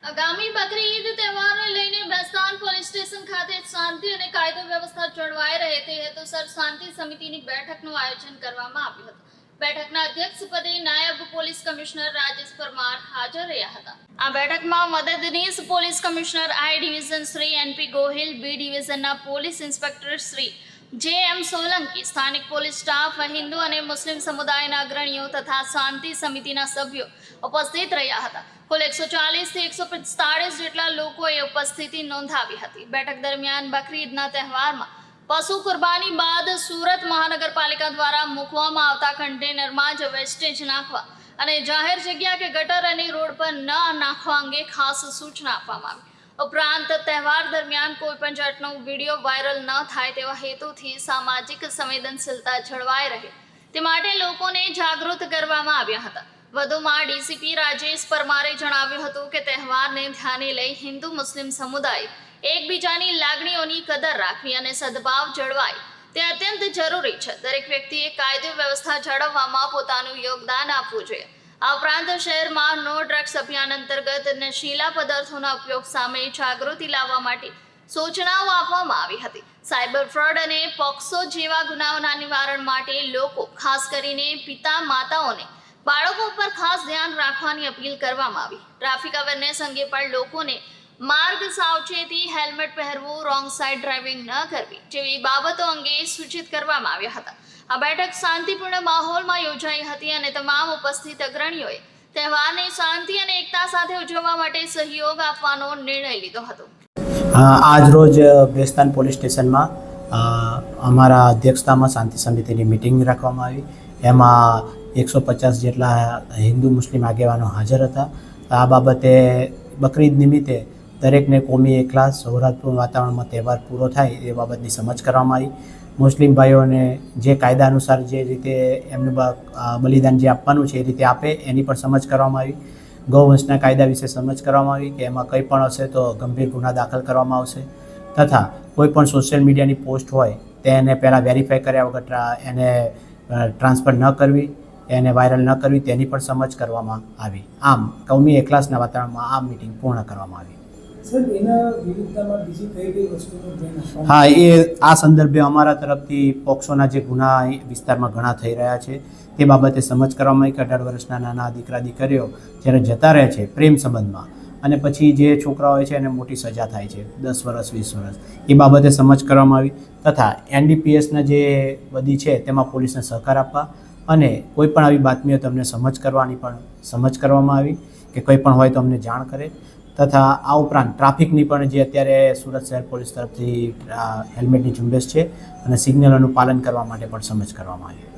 આગામી બકરી ઈદ તહેવારને લઈને બેસ્તાન પોલીસ સ્ટેશન ખાતે શાંતિ અને કાયદો વ્યવસ્થા જળવાઈ રહે તે હેતુસર શાંતિ સમિતિની બેઠકનું આયોજન કરવામાં આવ્યું હતું. બેઠકના અધ્યક્ષ પદે નાયબ પોલીસ કમિશનર રાજેશ પરમાર હાજર રહ્યા હતા. આ બેઠકમાં મદદનીશ police commissioner I division Shri NP Gohil, B ડિવિઝનના police inspector Shri JM. Solanki, સ્થાનિક પોલીસ સ્ટાફ, હિન્દુ અને મુસ્લિમ સમુદાયના અગ્રણીઓ તથા શાંતિ સમિતિના સભ્યો ઉપસ્થિત રહ્યા હતા. કુલ 140 થી 145 જેટલા લોકોએ ઉપસ્થિતિ નોંધાવી હતી. બેઠક દરમિયાન બકરી ઈદના તહેવારમાં પશુ કુરબાની બાદ સુરત મહાનગરપાલિકા દ્વારા મૂકવામાં આવતા કન્ટેનરમાં જ વેસ્ટેજ નાખવા અને જાહેર જગ્યા કે ગટર અને રોડ પર ન નાખવા અંગે ખાસ સૂચના આપવામાં આવી. ઉપરાંત તહેવાર દરમિયાન કોઈ પણ જાતનો વિડીયો વાયરલ ન થાય તેવા હેતુથી સામાજિક સંવેદનશીલતા જળવાઈ રહે તે માટે લોકોને જાગૃત કરવામાં આવ્યા હતા. વધુમાં ડીસીપી રાજેશ પરમારે જણાવ્યું હતું કે તહેવારને ધ્યાને લઈ હિન્દુ મુસ્લિમ સમુદાય એકબીજાની લાગણીઓની કદર રાખવી અને સદભાવ જળવાય તે અત્યંત જરૂરી છે. દરેક વ્યક્તિએ કાયદો વ્યવસ્થા જાળવવામાં પોતાનું યોગદાન આપવું જોઈએ. આ ઉપરાંત શહેરમાં નો ડ્રગ્સ અભિયાન અંતર્ગત નશીલા પદાર્થોના ઉપયોગ સામે જાગૃતિ લાવવા માટે સૂચનાઓ આપવામાં આવી હતી. સાયબર ફ્રોડ અને પોક્સો જેવા ગુનાઓના નિવારણ માટે લોકો, ખાસ કરીને પિતા માતાઓને બાળકો પર ખાસ ધ્યાન રાખવાની અપીલ કરવામાં આવી. ટ્રાફિક અવેરનેસ અંગે પણ લોકોને માર્ગ સાવચેતી, હેલ્મેટ પહેરવું, રોંગ સાઇડ ડ્રાઇવિંગ ન કરવી જેવી બાબતો અંગે સૂચિત કરવામાં આવ્યા હતા. આ બેઠક શાંતિપૂર્ણ માહોલમાં યોજાઈ હતી અને તમામ ઉપસ્થિત અગ્રણીઓએ તહેવારને શાંતિ અને એકતા સાથે ઉજવવા માટે સહયોગ આપવાનો નિર્ણય લીધો હતો. આજ રોજ બેસ્તાન પોલીસ સ્ટેશનમાં અમારા અધ્યક્ષતામાં શાંતિ સમિતિની મિટિંગ રાખવામાં આવી. એમાં 150 જેટલા હિન્દુ મુસ્લિમ આગેવાનો હાજર હતા. આ બાબતે બકરી ઈદ નિમિત્તે દરેકને કોમી એકલા સૌહાર્દપૂર્ણ વાતાવરણમાં તહેવાર પૂરો થાય એ બાબતની સમજ કરવામાં આવી. મુસ્લિમ ભાઈઓને જે કાયદા અનુસાર જે રીતે એમનું બલિદાન જે આપવાનું છે એ રીતે આપે એની પણ સમજ કરવામાં આવી. ગૌવંશના કાયદા વિશે સમજ કરવામાં આવી કે એમાં કંઈ પણ હશે તો ગંભીર ગુના દાખલ કરવામાં આવશે તથા કોઈ પણ સોશિયલ મીડિયાની પોસ્ટ હોય તેને પહેલાં વેરીફાઈ કર્યા વગર એને ટ્રાન્સફર ન કરવી, એને વાયરલ ન કરવી તેની પણ સમજ કરવામાં આવી. આમ કૌમી એકલાસના વાતાવરણમાં આ મિટિંગ પૂર્ણ કરવામાં આવી. હા, એ આ સંદર્ભે અમારા તરફથી પોક્સોના જે ગુના વિસ્તારમાં ઘણા થઈ રહ્યા છે તે બાબતે સમજ કરવામાં આવી કે 18 વર્ષના નાના દીકરા દીકરીઓ જ્યારે જતા રહે છે પ્રેમ સંબંધમાં અને પછી જે છોકરા હોય છે એને મોટી સજા થાય છે 10 વર્ષ 20 વર્ષ, એ બાબતે સમજ કરવામાં આવી તથા NDPSના જે બધી છે તેમાં પોલીસને સહકાર આપવા અને કોઈ પણ આવી બાતમીઓ તમને સમજ કરવાની પણ સમજ કરવામાં આવી કે કોઈ પણ હોય તો અમને જાણ કરે તથા આ ઉપરાંત ટ્રાફિકની પણ જે અત્યારે સુરત શહેર પોલીસ તરફથી હેલ્મેટની ઝુંબેશ છે અને સિગ્નલોનું પાલન કરવા માટે પણ સમજ કરવામાં આવી.